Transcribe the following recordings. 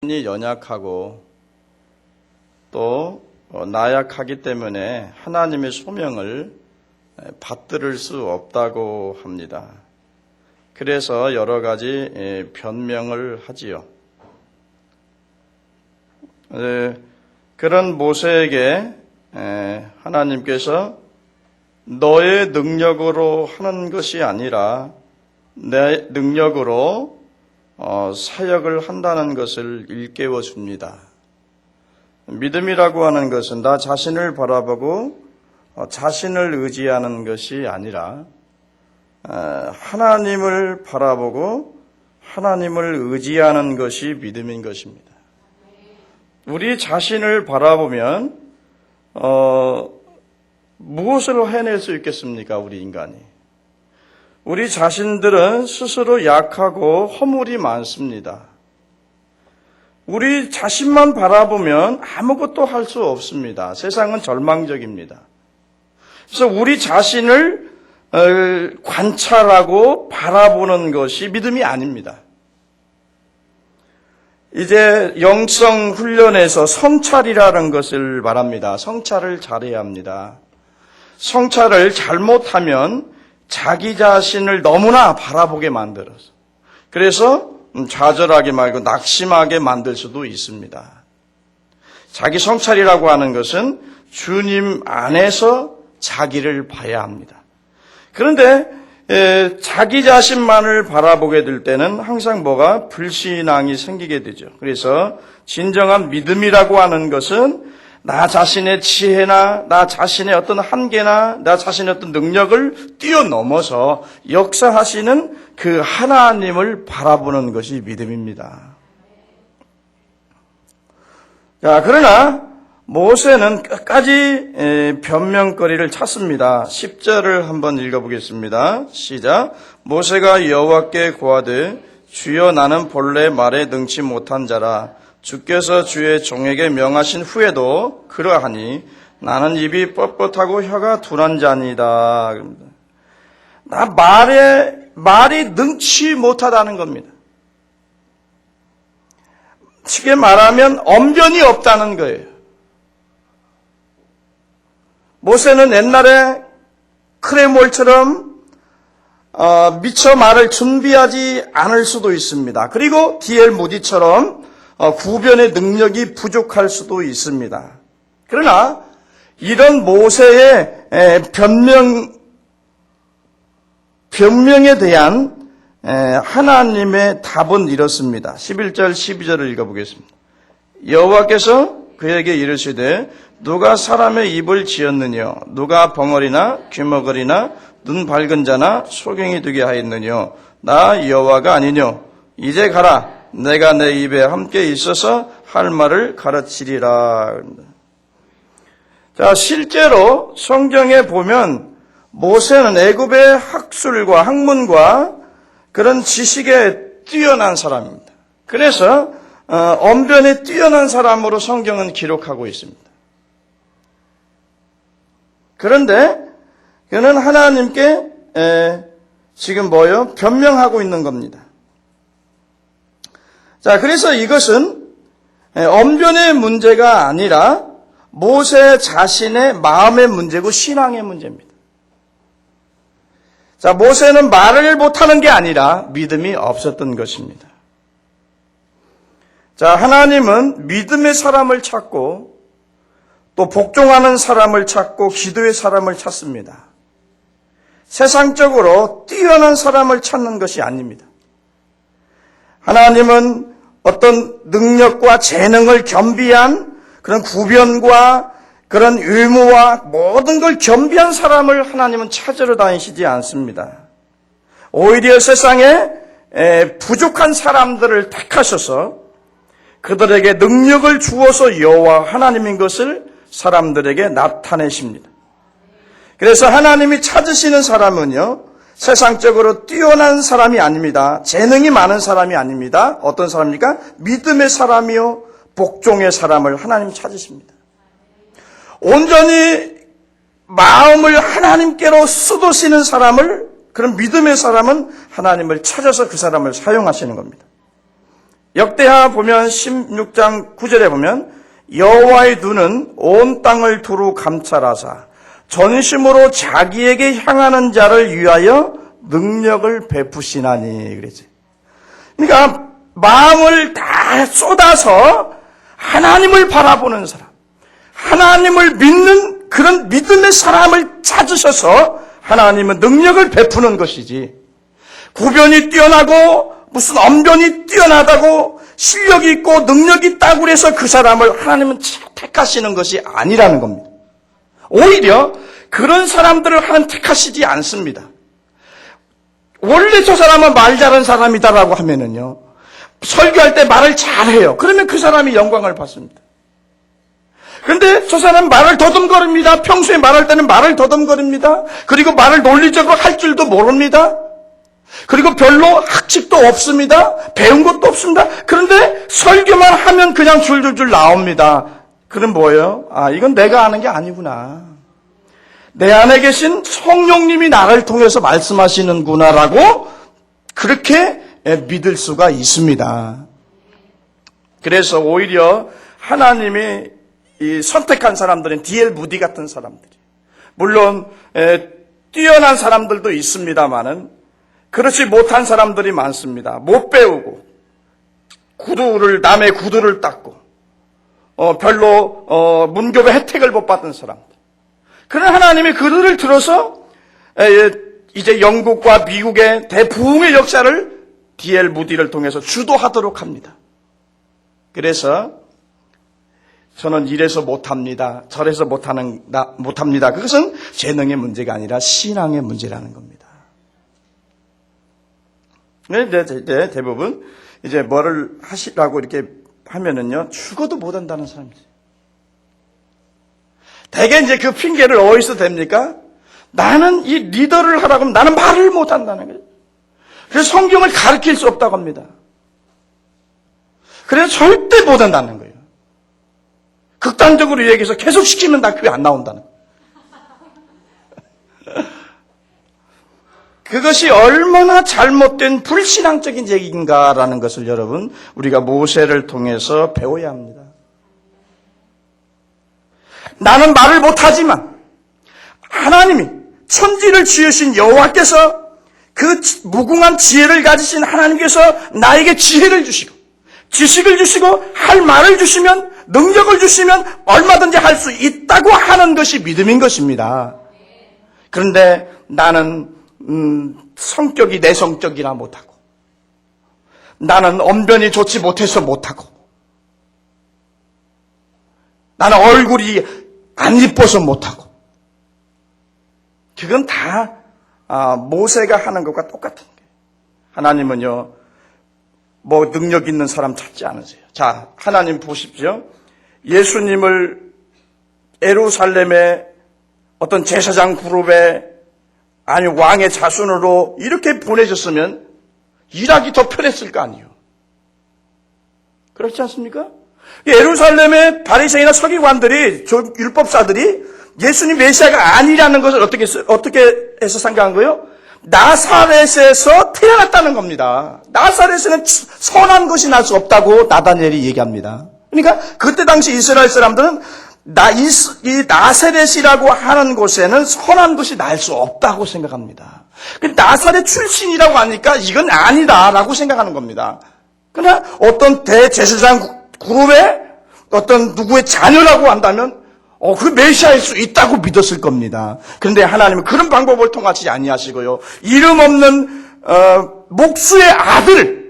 연약하고 또 나약하기 때문에 하나님의 소명을 받들을 수 없다고 합니다. 그래서 여러 가지 변명을 하지요. 그런 모세에게 하나님께서 너의 능력으로 하는 것이 아니라 내 능력으로 사역을 한다는 것을 일깨워 줍니다. 믿음이라고 하는 것은 나 자신을 바라보고 자신을 의지하는 것이 아니라 하나님을 바라보고 하나님을 의지하는 것이 믿음인 것입니다. 우리 자신을 바라보면 무엇을 해낼 수 있겠습니까? 우리 인간이. 우리 자신들은 스스로 약하고 허물이 많습니다. 우리 자신만 바라보면 아무것도 할 수 없습니다. 세상은 절망적입니다. 그래서 우리 자신을 관찰하고 바라보는 것이 믿음이 아닙니다. 이제 영성 훈련에서 성찰이라는 것을 말합니다. 성찰을 잘해야 합니다. 성찰을 잘못하면 자기 자신을 너무나 바라보게 만들어서 그래서 좌절하게 말고 낙심하게 만들 수도 있습니다. 자기 성찰이라고 하는 것은 주님 안에서 자기를 봐야 합니다. 그런데 자기 자신만을 바라보게 될 때는 항상 뭐가 불신앙이 생기게 되죠. 그래서 진정한 믿음이라고 하는 것은 나 자신의 지혜나 나 자신의 어떤 한계나 나 자신의 어떤 능력을 뛰어넘어서 역사하시는 그 하나님을 바라보는 것이 믿음입니다. 자, 그러나 모세는 끝까지 변명거리를 찾습니다. 10절을 한번 읽어보겠습니다. 시작. 모세가 여호와께 고하되 주여 나는 본래 말에 능치 못한 자라 주께서 주의 종에게 명하신 후에도 그러하니 나는 입이 뻣뻣하고 혀가 둔한 자니이다. 나 말이 능치 못하다는 겁니다. 쉽게 말하면 언변이 없다는 거예요. 모세는 옛날에 크레몰처럼 미처 말을 준비하지 않을 수도 있습니다. 그리고 D.L. 무디처럼 구변의 능력이 부족할 수도 있습니다. 그러나 이런 모세의 변명에 대한 하나님의 답은 이렇습니다. 11절 12절을 읽어보겠습니다. 여호와께서 그에게 이르시되 누가 사람의 입을 지었느냐 누가 벙어리나 귀머거리나 눈 밝은 자나 소경이 되게 하였느냐 나 여호와가 아니뇨 이제 가라 내가 내 입에 함께 있어서 할 말을 가르치리라. 자, 실제로 성경에 보면 모세는 애굽의 학술과 학문과 그런 지식에 뛰어난 사람입니다. 그래서 언변에 뛰어난 사람으로 성경은 기록하고 있습니다. 그런데 그는 하나님께 지금 변명하고 있는 겁니다. 자, 그래서 이것은 언변의 문제가 아니라 모세 자신의 마음의 문제고 신앙의 문제입니다. 자, 모세는 말을 못하는 게 아니라 믿음이 없었던 것입니다. 자, 하나님은 믿음의 사람을 찾고 또 복종하는 사람을 찾고 기도의 사람을 찾습니다. 세상적으로 뛰어난 사람을 찾는 것이 아닙니다. 하나님은 어떤 능력과 재능을 겸비한 그런 구변과 그런 의무와 모든 걸 겸비한 사람을 하나님은 찾으러 다니시지 않습니다. 오히려 세상에 부족한 사람들을 택하셔서 그들에게 능력을 주어서 여호와 하나님인 것을 사람들에게 나타내십니다. 그래서 하나님이 찾으시는 사람은요 세상적으로 뛰어난 사람이 아닙니다. 재능이 많은 사람이 아닙니다. 어떤 사람입니까? 믿음의 사람이요 복종의 사람을 하나님 찾으십니다. 온전히 마음을 하나님께로 쏟으시는 사람을 그런 믿음의 사람은 하나님을 찾아서 그 사람을 사용하시는 겁니다. 역대하 보면 16장 9절에 보면 여호와의 눈은 온 땅을 두루 감찰하사 전심으로 자기에게 향하는 자를 위하여 능력을 베푸시나니 그랬지. 그러니까 마음을 다 쏟아서 하나님을 바라보는 사람, 하나님을 믿는 그런 믿음의 사람을 찾으셔서 하나님은 능력을 베푸는 것이지, 구변이 뛰어나고 무슨 언변이 뛰어나다고 실력이 있고 능력이 있다고 해서 그 사람을 하나님은 택하시는 것이 아니라는 겁니다. 오히려 그런 사람들을 하나님 택하시지 않습니다. 원래 저 사람은 말 잘하는 사람이다라고 하면은요, 설교할 때 말을 잘해요. 그러면 그 사람이 영광을 받습니다. 그런데 저 사람 말을 더듬거립니다. 평소에 말할 때는 말을 더듬거립니다. 그리고 말을 논리적으로 할 줄도 모릅니다. 그리고 별로 학식도 없습니다. 배운 것도 없습니다. 그런데 설교만 하면 그냥 줄줄줄 나옵니다. 그럼 뭐예요? 이건 내가 아는 게 아니구나. 내 안에 계신 성령님이 나를 통해서 말씀하시는구나라고 그렇게 믿을 수가 있습니다. 그래서 오히려 하나님이 이 선택한 사람들은 D.L. 무디 같은 사람들이, 물론 뛰어난 사람들도 있습니다만은 그렇지 못한 사람들이 많습니다. 못 배우고 남의 구두를 닦고 별로 문교의 혜택을 못 받은 사람들. 그런 하나님이 그들을 들어서 이제 영국과 미국의 대부흥의 역사를 D.L. 무디를 통해서 주도하도록 합니다. 그래서 저는 이래서 못합니다, 저래서 못합니다. 그것은 재능의 문제가 아니라 신앙의 문제라는 겁니다. 대부분 이제 뭐를 하시라고 이렇게 하면은요, 죽어도 못한다는 사람이지. 대개 이제 그 핑계를 어디서 댑니까? 나는 이 리더를 하라고 하면 나는 말을 못한다는 거예요. 그래서 성경을 가르칠 수 없다고 합니다. 그래서 절대 못한다는 거예요. 극단적으로 얘기해서 계속 시키면 나 교회 안 나온다는 거예요. 그것이 얼마나 잘못된 불신앙적인 얘기인가라는 것을 여러분, 우리가 모세를 통해서 배워야 합니다. 나는 말을 못하지만 하나님이 천지를 지으신 여호와께서 그 무궁한 지혜를 가지신 하나님께서 나에게 지혜를 주시고 지식을 주시고 할 말을 주시면, 능력을 주시면 얼마든지 할 수 있다고 하는 것이 믿음인 것입니다. 그런데 나는 성격이 내성적이라 못하고, 나는 언변이 좋지 못해서 못하고, 나는 얼굴이 안 이뻐서 못하고, 그건 다 모세가 하는 것과 똑같은 거예요. 하나님은요, 뭐 능력 있는 사람 찾지 않으세요. 자, 하나님 보십시오. 예수님을 예루살렘의 어떤 제사장 그룹에, 아니 왕의 자손으로 이렇게 보내셨으면 일하기 더 편했을 거 아니에요. 그렇지 않습니까? 예루살렘의 바리새인이나 서기관들이, 율법사들이 예수님 메시아가 아니라는 것을 어떻게 해서 생각한 거예요? 나사렛에서 태어났다는 겁니다. 나사렛에는 선한 것이 날 수 없다고 나다니엘이 얘기합니다. 그러니까 그때 당시 이스라엘 사람들은 이 나사렛이라고 하는 곳에는 선한 것이 날 수 없다고 생각합니다. 나사렛 출신이라고 하니까 이건 아니다라고 생각하는 겁니다. 그러나 어떤 대제사장 그룹의 어떤 누구의 자녀라고 한다면 그 메시아일 수 있다고 믿었을 겁니다. 그런데 하나님은 그런 방법을 통하지 아니하시고요, 이름 없는 목수의 아들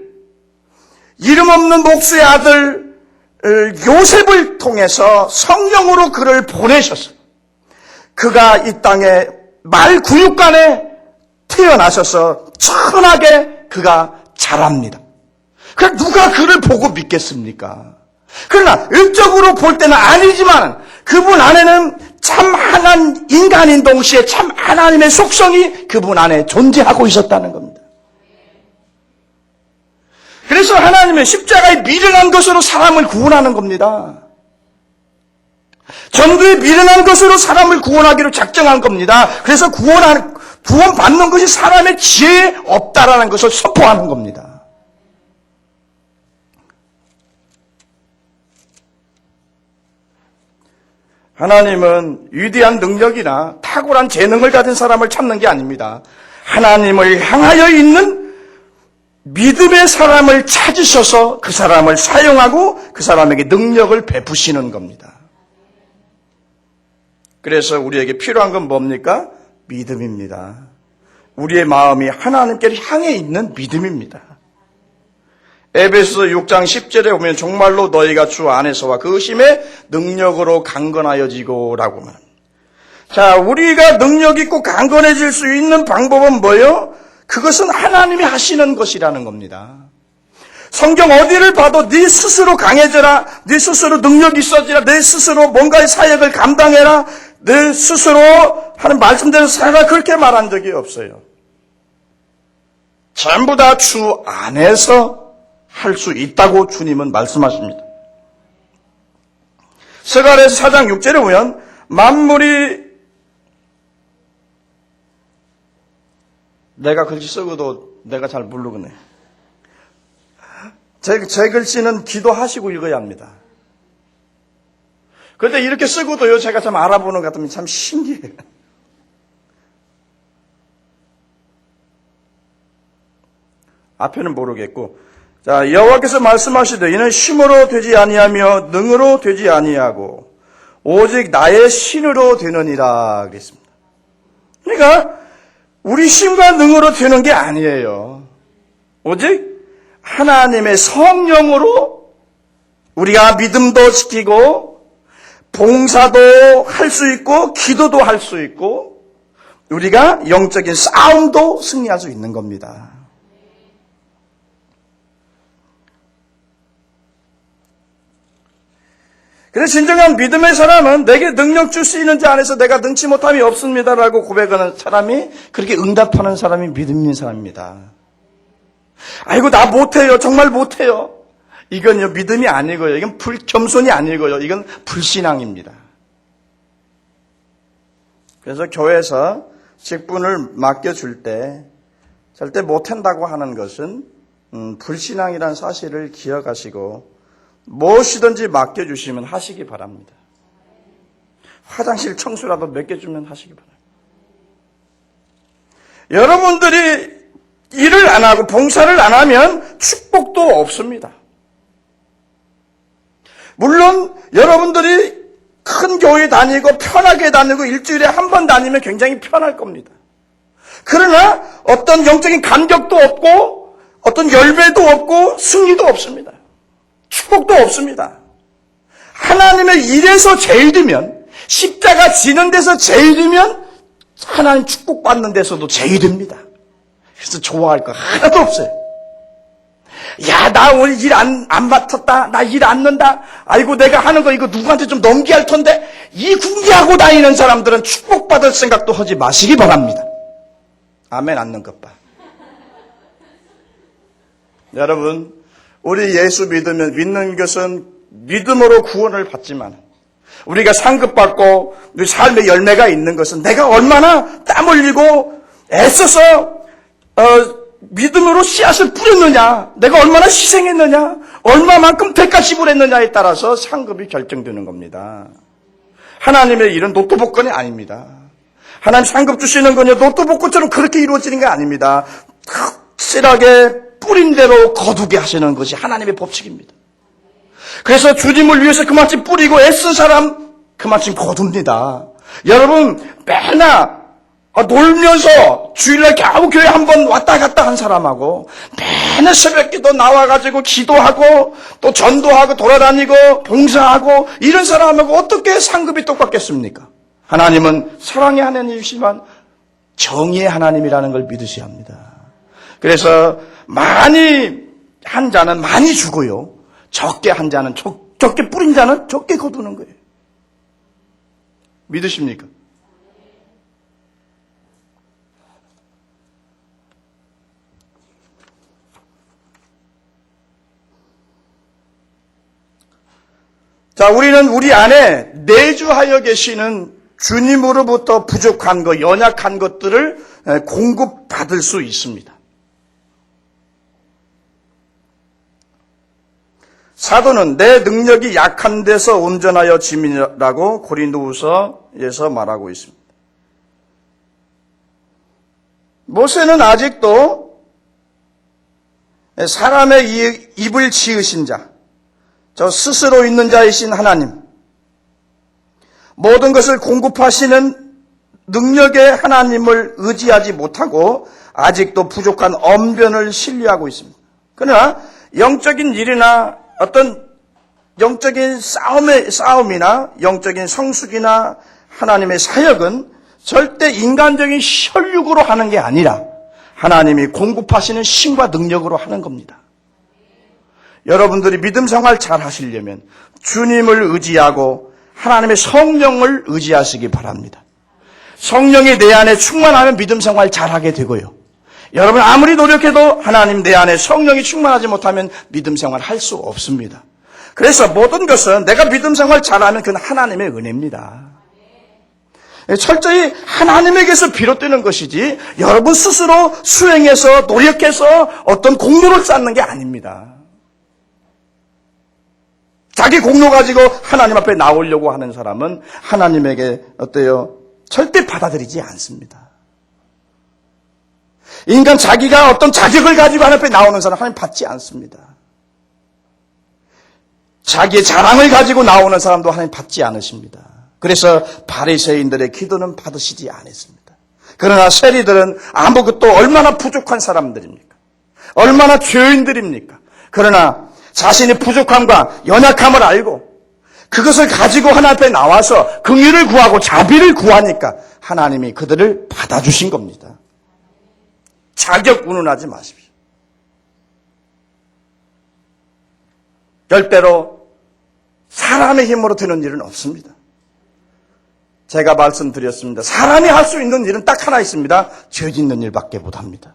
요셉을 통해서 성령으로 그를 보내셨어요. 그가 이 땅에 말구육간에 태어나셔서 천하게 그가 자랍니다. 그러니까 누가 그를 보고 믿겠습니까? 그러나 일적으로 볼 때는 아니지만 그분 안에는 참 하나님 인간인 동시에 참 하나님의 속성이 그분 안에 존재하고 있었다는 겁니다. 그래서 하나님은 십자가에 미련한 것으로 사람을 구원하는 겁니다. 전도에 미련한 것으로 사람을 구원하기로 작정한 겁니다. 그래서 구원받는 것이 사람의 지혜에 없다라는 것을 선포하는 겁니다. 하나님은 위대한 능력이나 탁월한 재능을 가진 사람을 찾는 게 아닙니다. 하나님을 향하여 있는 믿음의 사람을 찾으셔서 그 사람을 사용하고 그 사람에게 능력을 베푸시는 겁니다. 그래서 우리에게 필요한 건 뭡니까? 믿음입니다. 우리의 마음이 하나님께를 향해 있는 믿음입니다. 에베소서 6장 10절에 보면 정말로 너희가 주 안에서와 그 힘의 능력으로 강건하여지고 라고 합니다. 자, 우리가 능력 있고 강건해질 수 있는 방법은 뭐예요? 그것은 하나님이 하시는 것이라는 겁니다. 성경 어디를 봐도 네 스스로 강해져라, 네 스스로 능력 있어지라, 네 스스로 뭔가의 사역을 감당해라, 네 스스로 하는 말씀대로 살아라, 그렇게 말한 적이 없어요. 전부 다 주 안에서 할 수 있다고 주님은 말씀하십니다. 스가랴서 4장 6절에 보면 만물이, 내가 글씨 쓰고도 내가 잘 모르겠네. 제 글씨는 기도하시고 읽어야 합니다. 그런데 이렇게 쓰고도요, 제가 좀 알아보는 것 같으면 참 신기해요. 앞에는 모르겠고, 자, 여호와께서 말씀하시되 이는 힘으로 되지 아니하며 능으로 되지 아니하고 오직 나의 신으로 되느니라 그랬습니다. 그러니까 우리 힘과 능으로 되는 게 아니에요. 오직 하나님의 성령으로 우리가 믿음도 지키고 봉사도 할 수 있고 기도도 할 수 있고 우리가 영적인 싸움도 승리할 수 있는 겁니다. 그래서 진정한 믿음의 사람은 내게 능력 줄 수 있는 자 안에서 내가 능치 못함이 없습니다라고 고백하는 사람이, 그렇게 응답하는 사람이 믿음 있는 사람입니다. 아이고 나 못해요, 정말 못해요. 이건요 믿음이 아니고요, 이건 겸손이 아니고요, 이건 불신앙입니다. 그래서 교회에서 직분을 맡겨줄 때 절대 못한다고 하는 것은 불신앙이라는 사실을 기억하시고 무엇이든지 맡겨주시면 하시기 바랍니다. 화장실 청소라도 맡겨주면 하시기 바랍니다. 여러분들이 일을 안 하고 봉사를 안 하면 축복도 없습니다. 물론 여러분들이 큰 교회 다니고 편하게 다니고 일주일에 한 번 다니면 굉장히 편할 겁니다. 그러나 어떤 영적인 감격도 없고 어떤 열매도 없고 승리도 없습니다. 축복도 없습니다. 하나님의 일에서 제일이면, 십자가 지는 데서 제일이면 하나님 축복받는 데서도 제일입니다. 그래서 좋아할 거 하나도 없어요. 야, 나 오늘 일 안 맡았다. 나 일 안 넣는다. 아이고 내가 하는 거 이거 누구한테 좀 넘기게 할 텐데. 이 궁리하고 다니는 사람들은 축복받을 생각도 하지 마시기 바랍니다. 아멘. 않는 것 봐. 여러분, 우리 예수 믿는 것은 믿음으로 구원을 받지만 우리가 상급받고 우리 삶의 열매가 있는 것은 내가 얼마나 땀 흘리고 애써서 믿음으로 씨앗을 뿌렸느냐, 내가 얼마나 희생했느냐, 얼마만큼 대가 지불했느냐에 따라서 상급이 결정되는 겁니다. 하나님의 일은 로또 복권이 아닙니다. 하나님 상급 주시는 건요 로또 복권처럼 그렇게 이루어지는 게 아닙니다. 확실하게 뿌린 대로 거두게 하시는 것이 하나님의 법칙입니다. 그래서 주님을 위해서 그만큼 뿌리고 애쓴 사람 그만큼 거둡니다. 여러분 맨날 놀면서 주일날 겨우 교회 한번 왔다 갔다 한 사람하고 맨날 새벽기도 나와가지고 기도하고 또 전도하고 돌아다니고 봉사하고 이런 사람하고 어떻게 상급이 똑같겠습니까? 하나님은 사랑의 하나님이시지만 정의의 하나님이라는 걸 믿으셔야 합니다. 그래서 많이 한 자는 많이 주고요, 적게 한 자는 적게 뿌린 자는 적게 거두는 거예요. 믿으십니까? 자, 우리는 우리 안에 내주하여 계시는 주님으로부터 부족한 것, 연약한 것들을 공급받을 수 있습니다. 사도는 내 능력이 약한 데서 온전하여 짐이라고 고린도후서에서 말하고 있습니다. 모세는 아직도 사람의 입을 지으신 자, 저 스스로 있는 자이신 하나님, 모든 것을 공급하시는 능력의 하나님을 의지하지 못하고 아직도 부족한 언변을 신뢰하고 있습니다. 그러나 영적인 일이나 어떤 영적인 싸움이나 영적인 성숙이나 하나님의 사역은 절대 인간적인 혈육으로 하는 게 아니라 하나님이 공급하시는 신과 능력으로 하는 겁니다. 여러분들이 믿음 생활 잘 하시려면 주님을 의지하고 하나님의 성령을 의지하시기 바랍니다. 성령이 내 안에 충만하면 믿음 생활 잘하게 되고요. 여러분 아무리 노력해도 하나님 내 안에 성령이 충만하지 못하면 믿음 생활 할 수 없습니다. 그래서 모든 것은 내가 믿음 생활 잘하면 그건 하나님의 은혜입니다. 철저히 하나님에게서 비롯되는 것이지 여러분 스스로 수행해서 노력해서 어떤 공로를 쌓는 게 아닙니다. 자기 공로 가지고 하나님 앞에 나오려고 하는 사람은 하나님에게 어때요? 절대 받아들이지 않습니다. 인간 자기가 어떤 자격을 가지고 하나님 앞에 나오는 사람 하나님 받지 않습니다. 자기의 자랑을 가지고 나오는 사람도 하나님 받지 않으십니다. 그래서 바리새인들의 기도는 받으시지 않았습니다. 그러나 세리들은 아무것도 얼마나 부족한 사람들입니까? 얼마나 죄인들입니까? 그러나 자신의 부족함과 연약함을 알고 그것을 가지고 하나님 앞에 나와서 긍휼을 구하고 자비를 구하니까 하나님이 그들을 받아주신 겁니다. 자격 운운하지 마십시오. 절대로 사람의 힘으로 되는 일은 없습니다. 제가 말씀드렸습니다. 사람이 할 수 있는 일은 딱 하나 있습니다. 죄 짓는 일밖에 못합니다.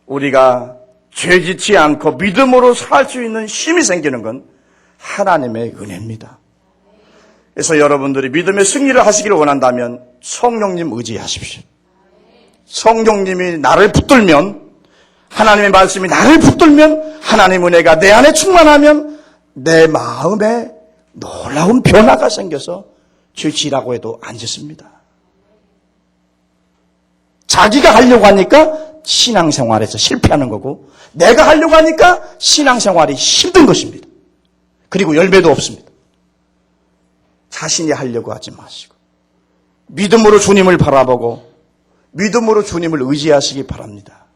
우리가 죄 짓지 않고 믿음으로 살 수 있는 힘이 생기는 건 하나님의 은혜입니다. 그래서 여러분들이 믿음의 승리를 하시기를 원한다면 성령님 의지하십시오. 성령님이 나를 붙들면, 하나님의 말씀이 나를 붙들면, 하나님의 은혜가 내 안에 충만하면 내 마음에 놀라운 변화가 생겨서 죄 지라고 해도 안 짓습니다. 자기가 하려고 하니까 신앙생활에서 실패하는 거고 내가 하려고 하니까 신앙생활이 힘든 것입니다. 그리고 열매도 없습니다. 자신이 하려고 하지 마시고 믿음으로 주님을 바라보고 믿음으로 주님을 의지하시기 바랍니다.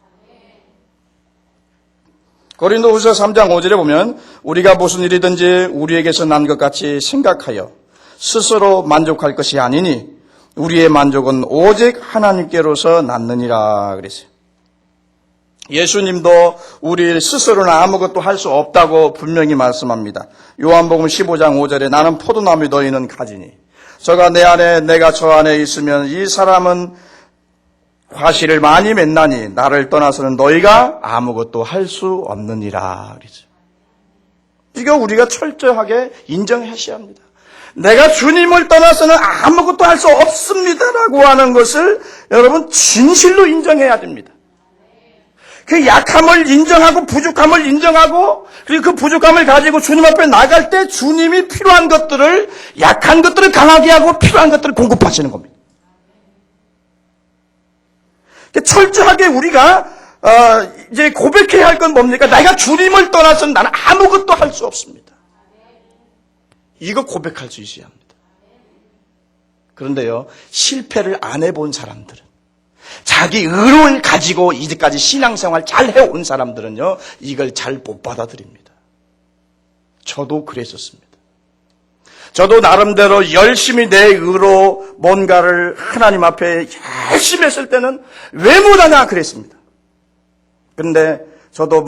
고린도후서 3장 5절에 보면 우리가 무슨 일이든지 우리에게서 난 것 같이 생각하여 스스로 만족할 것이 아니니 우리의 만족은 오직 하나님께로서 났느니라 그랬어요. 예수님도 우리 스스로는 아무것도 할 수 없다고 분명히 말씀합니다. 요한복음 15장 5절에 나는 포도나무 너희는 가지니 저가 내 안에 내가 저 안에 있으면 이 사람은 과실을 많이 맺나니 나를 떠나서는 너희가 아무것도 할 수 없느니라 그러죠. 이거 우리가 철저하게 인정하셔야 합니다. 내가 주님을 떠나서는 아무것도 할 수 없습니다라고 하는 것을 여러분 진실로 인정해야 됩니다. 그 약함을 인정하고 부족함을 인정하고 그리고 그 부족함을 가지고 주님 앞에 나갈 때 주님이 필요한 것들을 약한 것들을 강하게 하고 필요한 것들을 공급하시는 겁니다. 철저하게 우리가 이제 고백해야 할 건 뭡니까? 내가 주님을 떠나서는 나는 아무것도 할 수 없습니다. 이거 고백할 수 있어야 합니다. 그런데요, 실패를 안 해본 사람들은 자기 의를 가지고 이제까지 신앙생활 잘 해온 사람들은요, 이걸 잘 못 받아들입니다. 저도 그랬었습니다. 저도 나름대로 열심히 내 의로 뭔가를 하나님 앞에 열심히 했을 때는 왜 못하냐 그랬습니다. 그런데 저도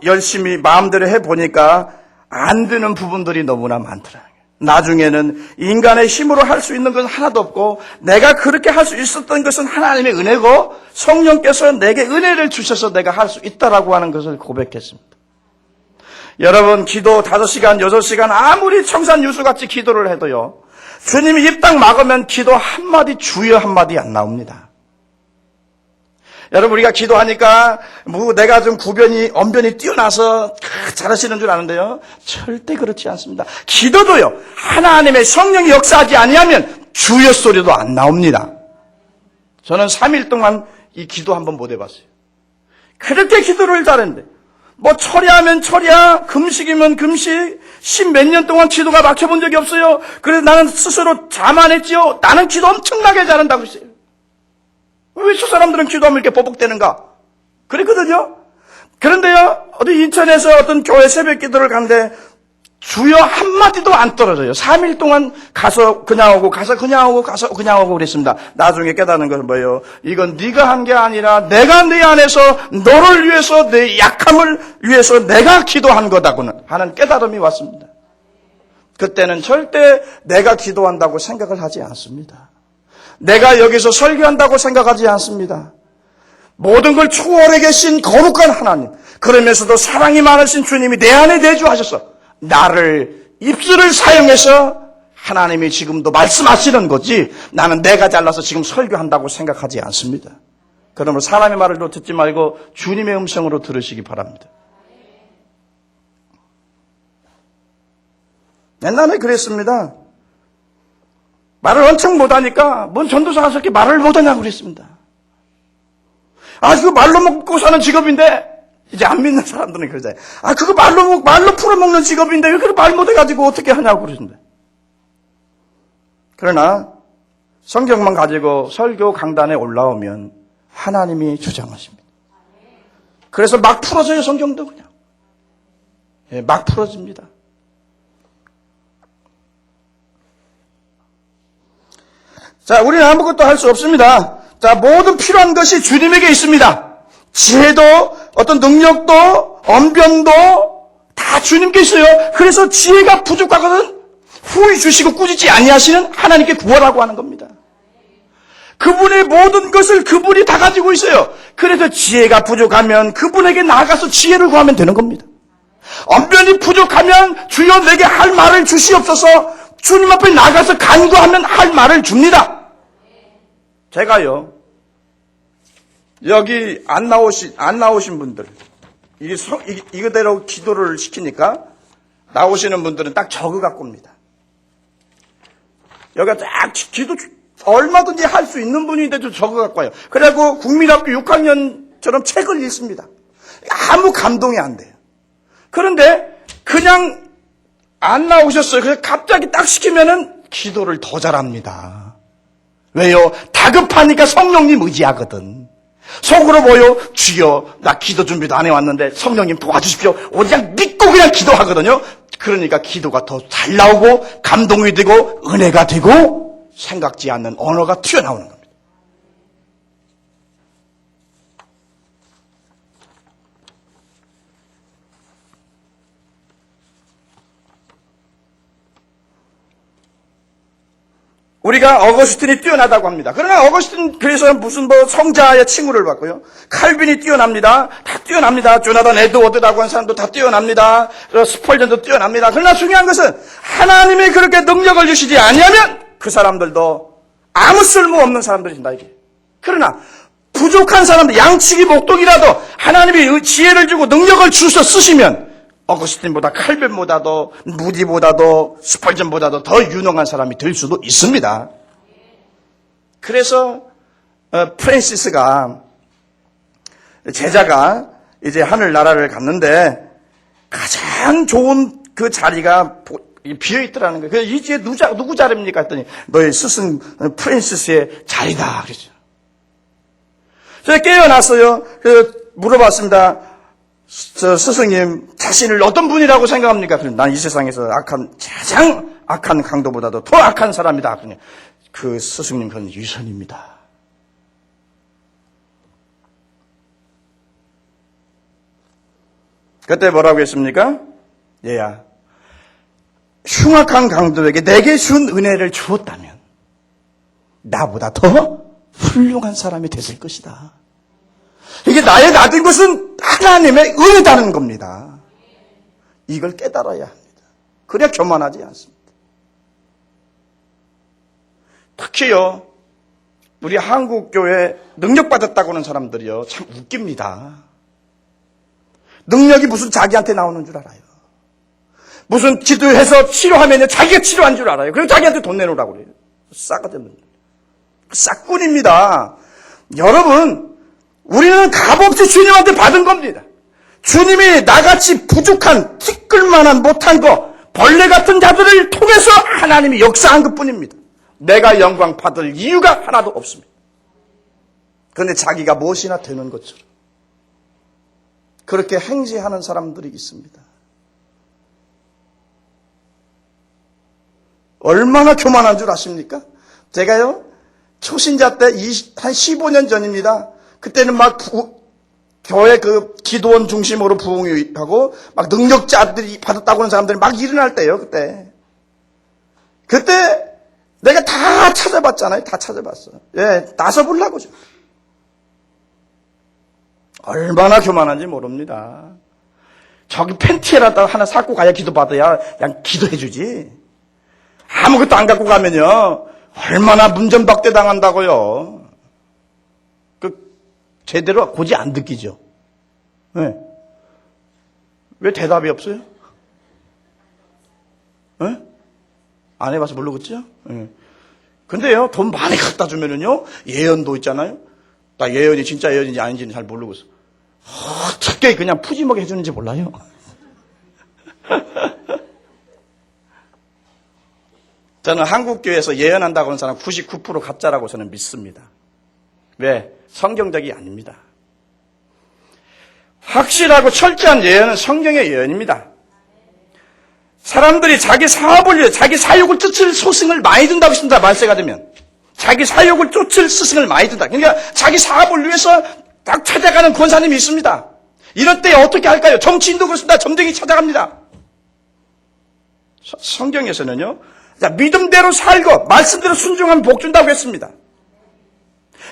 열심히 마음대로 해보니까 안 되는 부분들이 너무나 많더라고요. 나중에는 인간의 힘으로 할 수 있는 건 하나도 없고 내가 그렇게 할 수 있었던 것은 하나님의 은혜고 성령께서 내게 은혜를 주셔서 내가 할 수 있다라고 하는 것을 고백했습니다. 여러분 기도 5시간, 6시간 아무리 청산유수같이 기도를 해도요. 주님이 입 딱 막으면 기도 한마디 주여 한마디 안 나옵니다. 여러분, 우리가 기도하니까 뭐 내가 좀 언변이 뛰어나서 잘하시는 줄 아는데요. 절대 그렇지 않습니다. 기도도요, 하나님의 성령이 역사하지 아니하면 주여 소리도 안 나옵니다. 저는 3일 동안 이 기도 한번 못 해봤어요. 그렇게 기도를 잘했는데, 뭐 철야하면 철야, 금식이면 금식, 10몇 년 동안 기도가 막혀본 적이 없어요. 그래서 나는 스스로 자만했지요. 나는 기도 엄청나게 잘한다고 했어요. 왜 저 사람들은 기도하면 이렇게 버벅대는가? 그랬거든요. 그런데요, 어디 인천에서 어떤 교회 새벽 기도를 가는데 주여 한마디도 안 떨어져요. 3일 동안 가서 그냥 오고 가서 그냥 오고 가서 그냥 오고 그랬습니다. 나중에 깨닫는 것은 뭐예요? 이건 네가 한 게 아니라 내가 네 안에서 너를 위해서, 내 약함을 위해서 내가 기도한 거다고는 하는 깨달음이 왔습니다. 그때는 절대 내가 기도한다고 생각을 하지 않습니다. 내가 여기서 설교한다고 생각하지 않습니다. 모든 걸 초월해 계신 거룩한 하나님, 그러면서도 사랑이 많으신 주님이 내 안에 내주하셔서 나를, 입술을 사용해서 하나님이 지금도 말씀하시는 거지, 나는 내가 잘나서 지금 설교한다고 생각하지 않습니다. 그러므로 사람의 말을 듣지 말고 주님의 음성으로 들으시기 바랍니다. 옛날에 그랬습니다. 말을 엄청 못하니까 뭔 전도사 가서 이렇게 말을 못하냐고 그랬습니다. 그거 말로 먹고 사는 직업인데, 이제 안 믿는 사람들은 그러잖아요. 그거 말로 풀어먹는 직업인데 왜 그걸 말 못해가지고 어떻게 하냐고 그러신데. 그러나 성경만 가지고 설교 강단에 올라오면 하나님이 주장하십니다. 그래서 막 풀어져요, 성경도 그냥. 막 풀어집니다. 자, 우리는 아무것도 할 수 없습니다. 자, 모든 필요한 것이 주님에게 있습니다. 지혜도, 어떤 능력도, 언변도 다 주님께 있어요. 그래서 지혜가 부족하거든 후히 주시고 꾸짖지 아니하시는 하나님께 구하라고 하는 겁니다. 그분의 모든 것을 그분이 다 가지고 있어요. 그래서 지혜가 부족하면 그분에게 나아가서 지혜를 구하면 되는 겁니다. 언변이 부족하면 주여 내게 할 말을 주시옵소서, 주님 앞에 나가서 간구하면 할 말을 줍니다. 제가요, 여기 안 나오신 분들, 이거대로 기도를 시키니까 나오시는 분들은 딱 저거 갖고 옵니다. 여기가 딱 기도 얼마든지 할 수 있는 분인데도 저거 갖고 와요. 그래갖고 국민학교 6학년처럼 책을 읽습니다. 아무 감동이 안 돼요. 그런데 그냥 안 나오셨어요. 그래서 갑자기 딱 시키면은 기도를 더 잘합니다. 왜요? 다급하니까 성령님 의지하거든. 속으로 뭐요? 주여, 나 기도 준비도 안 해왔는데 성령님 도와주십시오. 그냥 믿고 그냥 기도하거든요. 그러니까 기도가 더 잘 나오고 감동이 되고 은혜가 되고 생각지 않는 언어가 튀어나오는 겁니다. 우리가 어거스틴이 뛰어나다고 합니다. 그러나 어거스틴 그래서 무슨 성자의 칭호를 받고요. 칼빈이 뛰어납니다. 다 뛰어납니다. 조나단 에드워드라고 하는 사람도 다 뛰어납니다. 스펄전도 뛰어납니다. 그러나 중요한 것은 하나님이 그렇게 능력을 주시지 아니하면 그 사람들도 아무 쓸모없는 사람들이 된다 이게. 그러나 부족한 사람들, 양치기 목동이라도 하나님이 지혜를 주고 능력을 주셔 쓰시면 어거스틴보다 칼빈보다도 무디보다도 스펄전보다도 더 유능한 사람이 될 수도 있습니다. 그래서 프랜시스가 제자가 이제 하늘나라를 갔는데 가장 좋은 그 자리가 비어 있더라는 거예요. 그래서 이제 누구 자리입니까 했더니 너희 스승 프랜시스의 자리다 그랬죠. 제가 깨어났어요. 그래서 물어봤습니다. 스승님 자신을 어떤 분이라고 생각합니까? 난 이 세상에서 가장 악한 강도보다도 더 악한 사람이다. 그 스승님 그건 유선입니다. 그때 뭐라고 했습니까? 얘야, 흉악한 강도에게 내게 준 은혜를 주었다면 나보다 더 훌륭한 사람이 됐을 것이다. 이게 나의 나된 것은 하나님의 은혜다는 겁니다. 이걸 깨달아야 합니다. 그래야 교만하지 않습니다. 특히요, 우리 한국교회 능력받았다고 하는 사람들이요, 참 웃깁니다. 능력이 무슨 자기한테 나오는 줄 알아요. 무슨 기도해서 치료하면 자기가 치료한 줄 알아요. 그리고 자기한테 돈 내놓으라고 그래요. 싸거든요. 싹꾼입니다. 여러분, 우리는 값없이 주님한테 받은 겁니다. 주님이 나같이 부족한, 티끌만한 못한 거, 벌레 같은 자들을 통해서 하나님이 역사한 것뿐입니다. 내가 영광 받을 이유가 하나도 없습니다. 그런데 자기가 무엇이나 되는 것처럼 그렇게 행세하는 사람들이 있습니다. 얼마나 교만한 줄 아십니까? 제가요, 초신자 때 한 15년 전입니다. 그때는 막 교회 그 기도원 중심으로 부흥하고 막 능력자들이 받았다고 하는 사람들이 막 일어날 때요, 그때. 그때 내가 다 찾아봤잖아요. 다 찾아봤어. 예, 나서보려고 좀. 얼마나 교만한지 모릅니다. 저기 팬티에라도 하나 사고 가야 기도받아야 그냥 기도해주지. 아무것도 안 갖고 가면요, 얼마나 문전박대 당한다고요. 제대로 고지 안 듣기죠. 네. 왜 대답이 없어요? 네? 안 해봐서 모르겠죠? 네. 근데요, 돈 많이 갖다 주면은요, 예언도 있잖아요. 나 예언이 진짜 예언인지 아닌지는 잘 모르겠어. 어떻게 그냥 푸짐하게 해주는지 몰라요. 저는 한국교회에서 예언한다고 하는 사람 99% 가짜라고 저는 믿습니다. 왜? 성경적이 아닙니다. 확실하고 철저한 예언은 성경의 예언입니다. 사람들이 자기 사업을 위해 자기 사욕을 쫓을 소승을 많이 든다고 했습니다. 만세가 되면. 자기 사욕을 쫓을 스승을 많이 든다. 그러니까 자기 사업을 위해서 딱 찾아가는 권사님이 있습니다. 이럴 때 어떻게 할까요? 정치인도 그렇습니다. 점쟁이 찾아갑니다. 성경에서는요, 믿음대로 살고 말씀대로 순종하면 복 준다고 했습니다.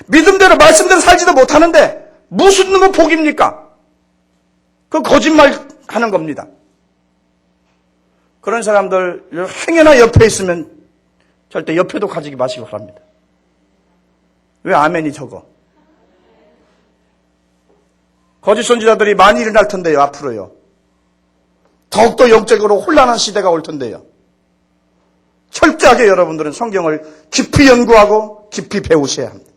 믿음대로 말씀대로 살지도 못하는데 무슨 놈의 복입니까? 그 거짓말 하는 겁니다. 그런 사람들 행여나 옆에 있으면 절대 옆에도 가지기 마시기 바랍니다. 왜 아멘이 적어? 거짓 선지자들이 많이 일어날 텐데요, 앞으로요. 더욱더 영적으로 혼란한 시대가 올 텐데요. 철저하게 여러분들은 성경을 깊이 연구하고 깊이 배우셔야 합니다.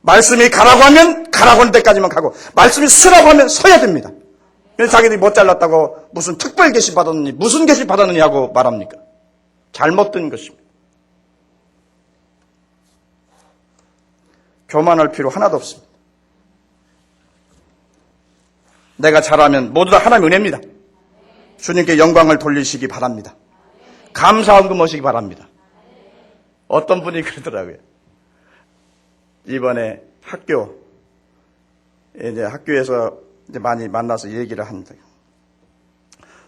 말씀이 가라고 하면 가라고 하는 데까지만 가고, 말씀이 서라고 하면 서야 됩니다. 그래서 자기들이 못 잘났다고 무슨 특별 계시 받았느니, 무슨 계시 받았느냐고 말합니까? 잘못된 것입니다. 교만할 필요 하나도 없습니다. 내가 잘하면 모두 다 하나님의 은혜입니다. 주님께 영광을 돌리시기 바랍니다. 감사함금 오시기 바랍니다. 어떤 분이 그러더라고요. 이번에 학교에서 이제 많이 만나서 얘기를 합니다.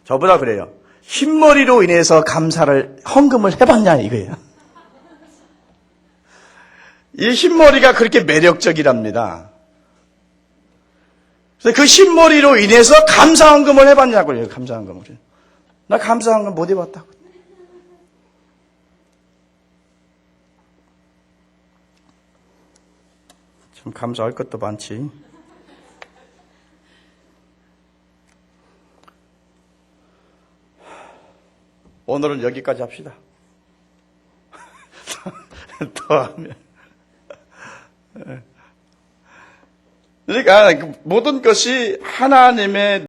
저보다 그래요. 흰머리로 인해서 감사를, 헌금을 해봤냐, 이거예요. 이 흰머리가 그렇게 매력적이랍니다. 그래서 그 흰머리로 인해서 감사헌금을 해봤냐고요, 감사헌금을. 나 감사헌금 못 해봤다고. 참 감사할 것도 많지. 오늘은 여기까지 합시다. 더 하면. 그러니까 모든 것이 하나님의